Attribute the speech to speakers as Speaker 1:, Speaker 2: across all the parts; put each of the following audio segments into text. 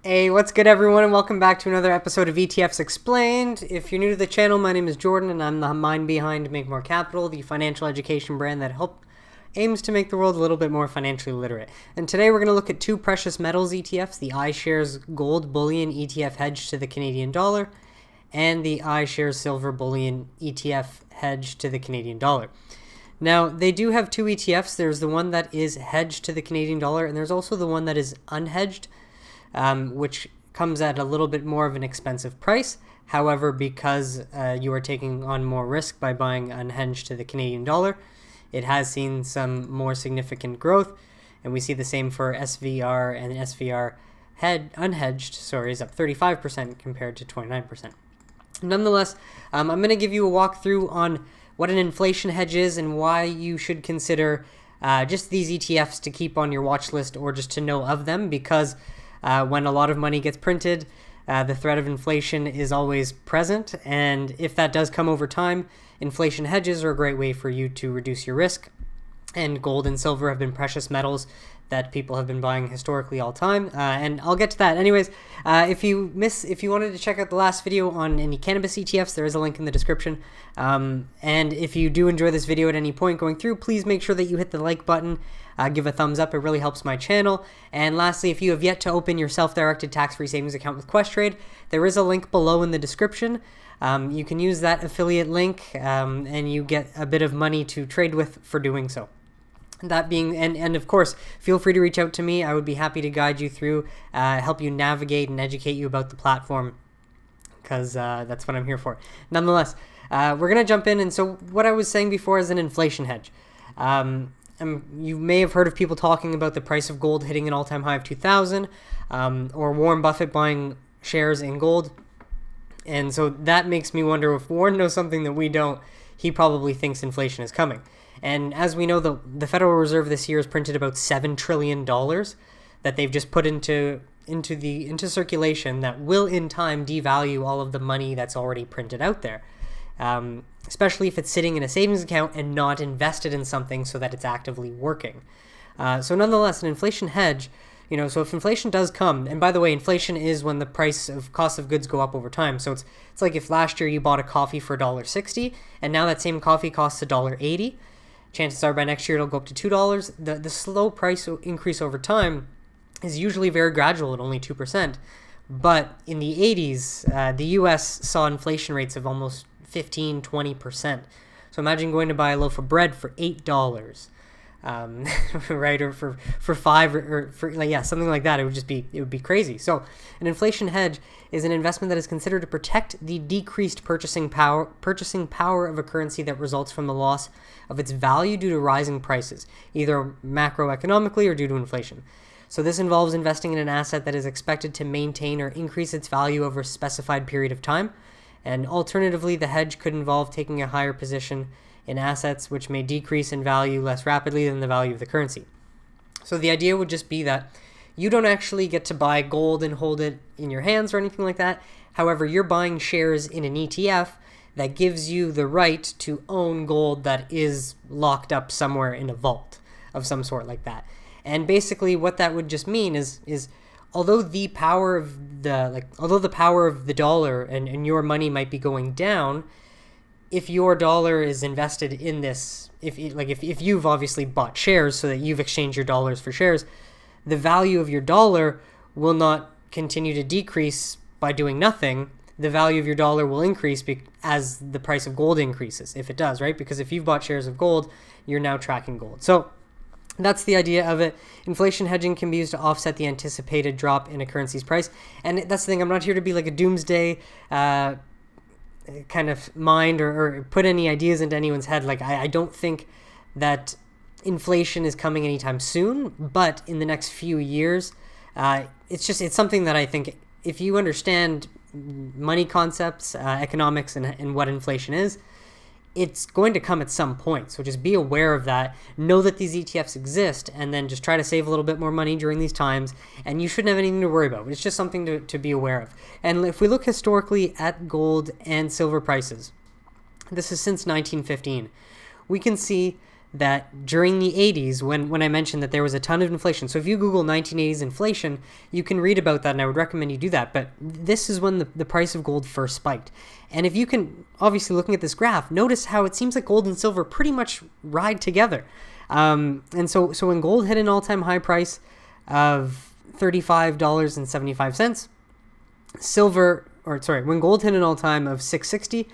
Speaker 1: Hey, what's good everyone, and welcome back to another episode of ETFs Explained. If you're new to the channel, my name is Jordan and I'm the mind behind MakeMoreCapital, the financial education brand that aims to make the world a little bit more financially literate. And today we're going to look at two precious metals ETFs, the iShares Gold Bullion ETF Hedge to the Canadian dollar and the iShares Silver Bullion ETF Hedge to the Canadian dollar. Now, they do have two ETFs. There's the one that is hedged to the Canadian dollar, and there's also the one that is unhedged, which comes at a little bit more of an expensive price. However, because you are taking on more risk by buying unhedged to the Canadian dollar, it has seen some more significant growth, and we see the same for SVR, and SVR unhedged is up 35% compared to 29%. Nonetheless, I'm going to give you a walkthrough on what an inflation hedge is and why you should consider just these ETFs to keep on your watch list or just to know of them, because when a lot of money gets printed, the threat of inflation is always present, and if that does come over time, inflation hedges are a great way for you to reduce your risk. And gold and silver have been precious metals that people have been buying historically all time, and I'll get to that. Anyways, if you wanted to check out the last video on any cannabis ETFs, there is a link in the description. And if you do enjoy this video at any point going through, please make sure that you hit the like button, give a thumbs up. It really helps my channel. And lastly, if you have yet to open your self-directed tax-free savings account with Questrade, there is a link below in the description. You can use that affiliate link, and you get a bit of money to trade with for doing so. That being, and of course, feel free to reach out to me. I would be happy to guide you through, help you navigate and educate you about the platform, because that's what I'm here for. Nonetheless, we're going to jump in. And so what I was saying before is an inflation hedge. You may have heard of people talking about the price of gold hitting an all-time high of 2,000, or Warren Buffett buying shares in gold. And so that makes me wonder, if Warren knows something that we don't, he probably thinks inflation is coming. And as we know, the Federal Reserve this year has printed about $7 trillion that they've just put into circulation that will in time devalue all of the money that's already printed out there, especially if it's sitting in a savings account and not invested in something so that it's actively working. So nonetheless, an inflation hedge, so if inflation does come, and by the way, inflation is when the cost of goods go up over time. So it's like if last year you bought a coffee for $1.60 and now that same coffee costs $1.80. Chances are by next year it'll go up to $2. The slow price increase over time is usually very gradual at only 2%. But in the 80s, the U.S. saw inflation rates of almost 15-20%. So imagine going to buy a loaf of bread for $8, right? Or for $5, or for something like that. It would be crazy. So an inflation hedge is an investment that is considered to protect the decreased purchasing power of a currency that results from the loss of its value due to rising prices, either macroeconomically or due to inflation. So this involves investing in an asset that is expected to maintain or increase its value over a specified period of time. And alternatively, the hedge could involve taking a higher position in assets which may decrease in value less rapidly than the value of the currency. So the idea would just be that you don't actually get to buy gold and hold it in your hands or anything like that. However, you're buying shares in an ETF that gives you the right to own gold that is locked up somewhere in a vault of some sort like that. And basically what that would just mean is although the power of the dollar and your money might be going down, if your dollar is invested in this, if you've obviously bought shares so that you've exchanged your dollars for shares, the value of your dollar will not continue to decrease by doing nothing. The value of your dollar will increase as the price of gold increases, if it does, right? Because if you've bought shares of gold, you're now tracking gold. So that's the idea of it. Inflation hedging can be used to offset the anticipated drop in a currency's price. And that's the thing, I'm not here to be like a doomsday kind of mind or put any ideas into anyone's head. Like I don't think that inflation is coming anytime soon, but in the next few years, it's something that I think if you understand money concepts, economics, and what inflation is, it's going to come at some point. So just be aware of that. Know that these ETFs exist, and then just try to save a little bit more money during these times, and you shouldn't have anything to worry about. It's just something to be aware of. And if we look historically at gold and silver prices, this is since 1915, we can see that during the 80s, when I mentioned that there was a ton of inflation, so if you Google 1980s inflation, you can read about that, and I would recommend you do that. But this is when the price of gold first spiked. And if you can, obviously looking at this graph, notice how it seems like gold and silver pretty much ride together. And so when gold hit an all-time high price of $35.75, when gold hit an all-time of $660,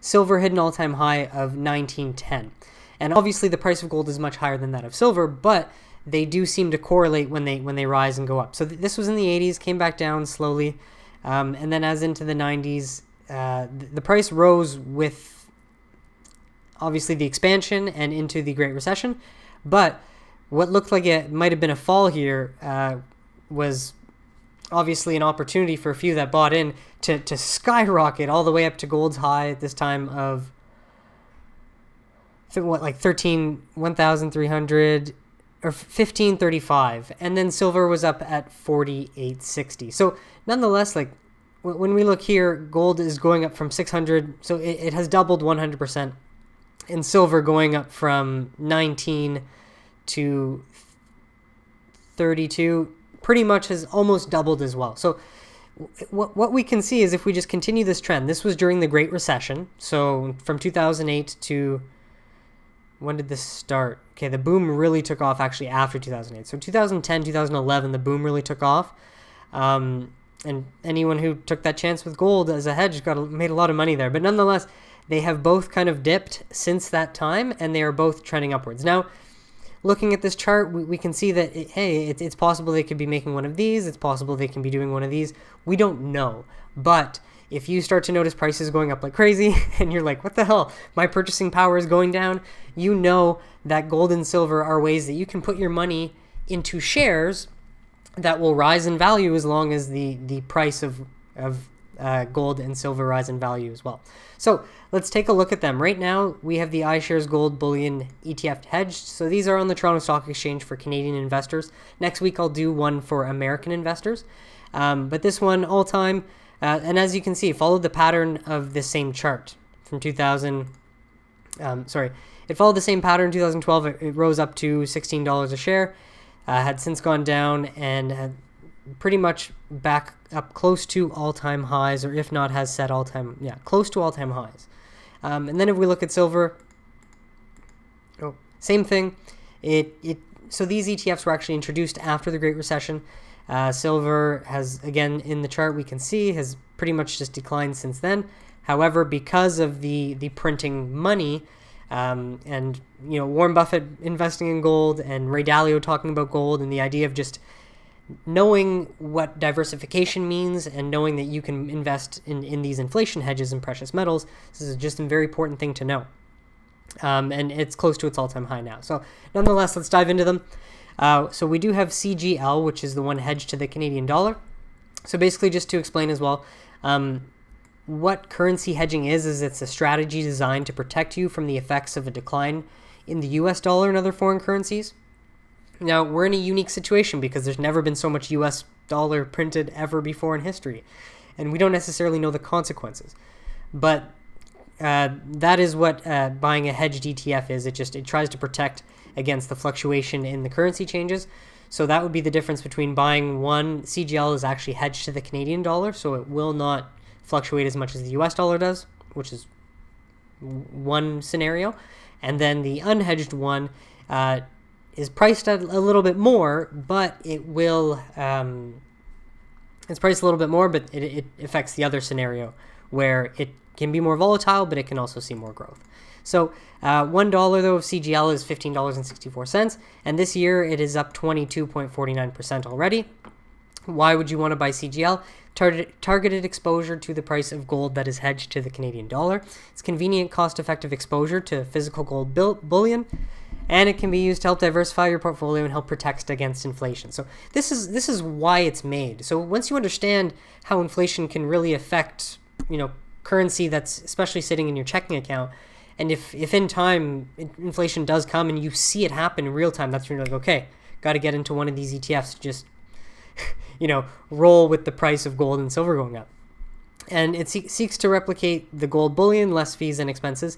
Speaker 1: silver hit an all-time high of $19.10. And obviously the price of gold is much higher than that of silver, but they do seem to correlate when they rise and go up. So this was in the 80s, came back down slowly, and then as into the 90s, the price rose with obviously the expansion and into the Great Recession. But what looked like it might have been a fall here was obviously an opportunity for a few that bought in to skyrocket all the way up to gold's high at this time of like 1,300 or 1,535, and then silver was up at 4,860. So nonetheless, like when we look here, gold is going up from 600, so it has doubled 100%, and silver going up from 19 to 32 pretty much has almost doubled as well. So what we can see is if we just continue this trend, this was during the Great Recession, so from 2008 to when did this start? Okay, the boom really took off actually after 2008. So 2010, 2011, the boom really took off. And anyone who took that chance with gold as a hedge made a lot of money there. But nonetheless, they have both kind of dipped since that time, and they are both trending upwards. Now, looking at this chart, we can see that, it's possible they could be making one of these. It's possible they can be doing one of these. We don't know. But if you start to notice prices going up like crazy and you're like, what the hell, my purchasing power is going down, you know that gold and silver are ways that you can put your money into shares that will rise in value as long as the price of gold and silver rise in value as well. So let's take a look at them. Right now, we have the iShares Gold Bullion ETF hedged. So these are on the Toronto Stock Exchange for Canadian investors. Next week, I'll do one for American investors. But this one, all time, and as you can see, followed the pattern of the same chart from 2000. It followed the same pattern in 2012. It rose up to $16 a share, had since gone down and had pretty much back up close to all-time highs, or if not has set close to all-time highs. And then if we look at silver, same thing. So these ETFs were actually introduced after the Great Recession. Silver has, again, in the chart we can see, has pretty much just declined since then. However, because of the printing money, and Warren Buffett investing in gold, and Ray Dalio talking about gold, and the idea of just knowing what diversification means and knowing that you can invest in these inflation hedges in precious metals, this is just a very important thing to know. And it's close to its all-time high now. So nonetheless, let's dive into them. So we do have CGL, which is the one hedged to the Canadian dollar. So basically, just to explain as well, what currency hedging is it's a strategy designed to protect you from the effects of a decline in the US dollar and other foreign currencies. Now, we're in a unique situation because there's never been so much US dollar printed ever before in history, and we don't necessarily know the consequences. But that is what buying a hedged ETF is. It tries to protect against the fluctuation in the currency changes. So that would be the difference between buying one. CGL is actually hedged to the Canadian dollar, so it will not fluctuate as much as the US dollar does, which is one scenario. And then the unhedged one is priced at a little bit more, but it will it's priced a little bit more, but it affects the other scenario where it can be more volatile, but it can also see more growth. So $1 though of CGL is $15.64, and this year it is up 22.49% already. Why would you want to buy CGL? Targeted exposure to the price of gold that is hedged to the Canadian dollar. It's convenient, cost-effective exposure to physical gold bullion, and it can be used to help diversify your portfolio and help protect against inflation. So this is why it's made. So once you understand how inflation can really affect, currency that's especially sitting in your checking account, and if in time inflation does come and you see it happen in real time, that's when you're like, okay, got to get into one of these ETFs to just roll with the price of gold and silver going up. And it seeks to replicate the gold bullion, less fees and expenses.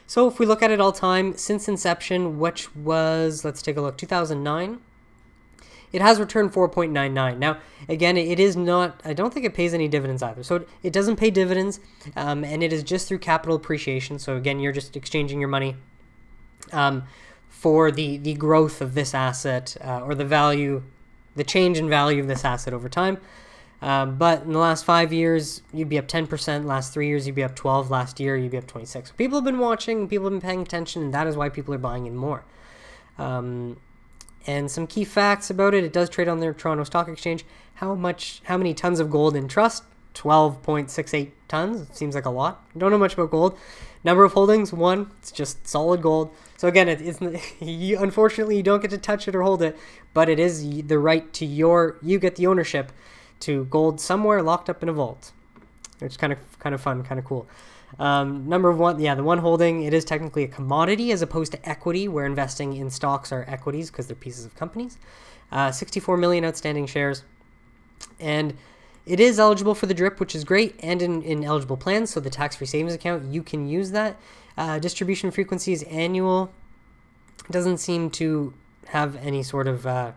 Speaker 1: So if we look at it all time since inception, which was, let's take a look, 2009, it has returned 4.99. Now, again, it is not, I don't think it pays any dividends either. So it doesn't pay dividends, and it is just through capital appreciation. So again, you're just exchanging your money for the growth of this asset, or the change in value of this asset over time. But in the last 5 years, you'd be up 10%. Last 3 years, you'd be up 12. Last year, you'd be up 26. People have been watching, people have been paying attention, and that is why people are buying in more. And some key facts about it: it does trade on the Toronto Stock Exchange. How many tons of gold in trust? 12.68 tons. It seems like a lot. Don't know much about gold. Number of holdings, 1. It's just solid gold. So again, unfortunately, you don't get to touch it or hold it, but it is the right to you get the ownership to gold somewhere locked up in a vault. It's kind of fun, kind of cool. Number of 1, the one holding, it is technically a commodity as opposed to equity, where investing in stocks are equities because they're pieces of companies. 64 million outstanding shares. And it is eligible for the DRIP, which is great, and in eligible plans, so the tax-free savings account, you can use that. Distribution frequency is annual. Doesn't seem to have any sort of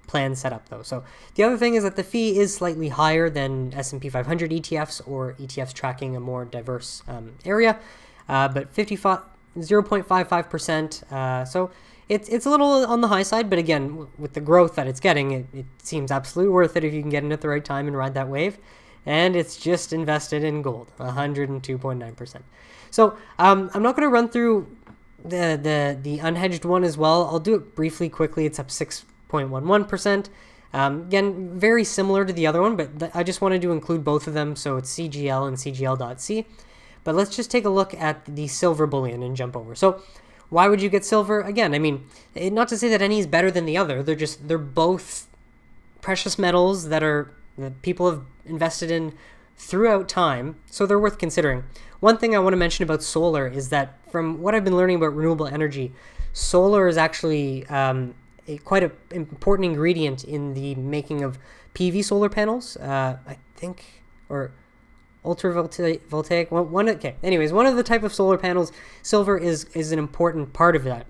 Speaker 1: plan set up, though. So the other thing is that the fee is slightly higher than S&P 500 ETFs or ETFs tracking a more diverse area, but 0.55%. So it's a little on the high side, but again, with the growth that it's getting, it seems absolutely worth it if you can get in at the right time and ride that wave. And it's just invested in gold, 102.9%. So I'm not going to run through the unhedged one as well. I'll do it briefly, quickly. It's up 6.11%. Again, very similar to the other one, but I just wanted to include both of them. So it's CGL and CGL.C. But let's just take a look at the silver bullion and jump over. So why would you get silver? Again, I mean, not to say that any is better than the other. They're both precious metals that people have invested in throughout time, so they're worth considering. One thing I want to mention about solar is that from what I've been learning about renewable energy, solar is actually quite an important ingredient in the making of PV solar panels, I think, or ultravoltaic. Anyways, one of the type of solar panels, silver is an important part of that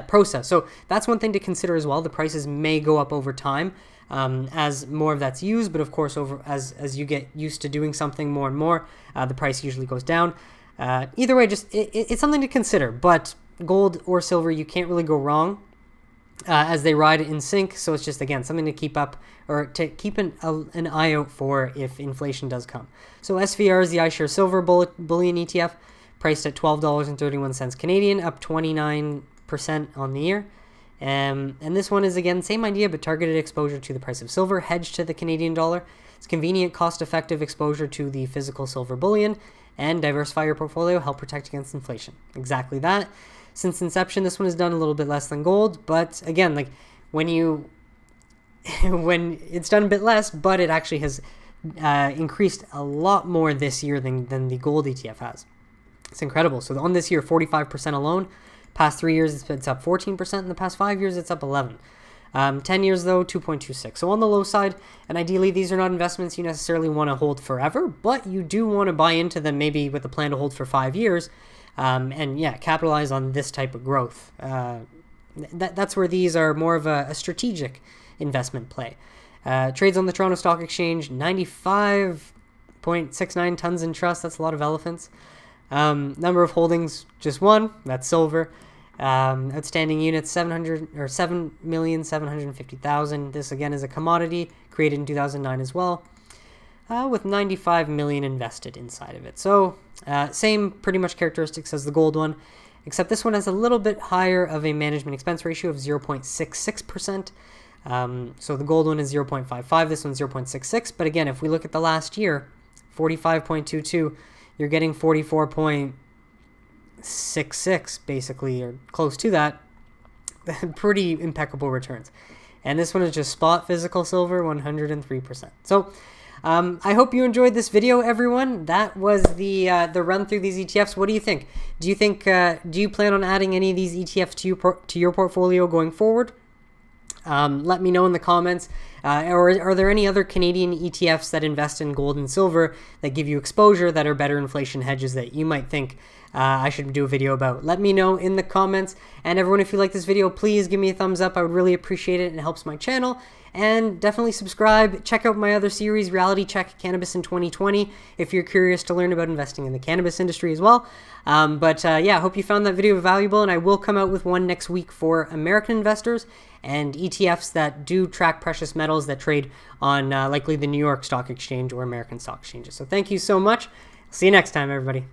Speaker 1: process. So that's one thing to consider as well. The prices may go up over time as more of that's used, but of course, as you get used to doing something more and more, the price usually goes down. Either way, just it's something to consider. But gold or silver, you can't really go wrong, as they ride in sync. So it's just, again, something to keep up, or to keep an eye out for if inflation does come. So SVR is the iShares Silver Bullion ETF, priced at $12.31 Canadian, up 29% on the year. And this one is, again, same idea, but targeted exposure to the price of silver, hedged to the Canadian dollar. It's convenient, cost-effective exposure to the physical silver bullion, and diversify your portfolio, help protect against inflation. Exactly that. Since inception, this one has done a little bit less than gold, but again, like when it's done a bit less, but it actually has increased a lot more this year than the gold ETF has. It's incredible. So on this year, 45% alone. Past 3 years, it's up 14%. In the past 5 years, it's up 11%. 10 years, though, 2.26. So on the low side, and ideally, these are not investments you necessarily want to hold forever, but you do want to buy into them maybe with a plan to hold for 5 years, and yeah, capitalize on this type of growth. That's where these are more of a strategic investment play. Trades on the Toronto Stock Exchange, 95.69 tons in trust. That's a lot of elephants. Number of holdings, just 1. That's silver. Outstanding units, 7,750,000. This again is a commodity created in 2009 as well, with 95 million invested inside of it. So same pretty much characteristics as the gold one, except this one has a little bit higher of a management expense ratio of 0.66%. So the gold one is 0.55, this one's 0.66. But again, if we look at the last year, 45.22, you're getting 44.66 basically, or close to that. Pretty impeccable returns. And this one is just spot physical silver, 103%. So I hope you enjoyed this video, everyone. That was the run through these ETFs. What do you think? Do you plan on adding any of these ETFs to your portfolio going forward? Let me know in the comments. Or are there any other Canadian ETFs that invest in gold and silver that give you exposure that are better inflation hedges that you might think I should do a video about? Let me know in the comments. And everyone, if you like this video, please give me a thumbs up. I would really appreciate it. It helps my channel. And definitely subscribe. Check out my other series, Reality Check Cannabis in 2020, if you're curious to learn about investing in the cannabis industry as well. Yeah, I hope you found that video valuable, and I will come out with one next week for American investors and ETFs that do track precious metals that trade on likely the New York Stock Exchange or American stock exchanges. So thank you so much. See you next time, everybody.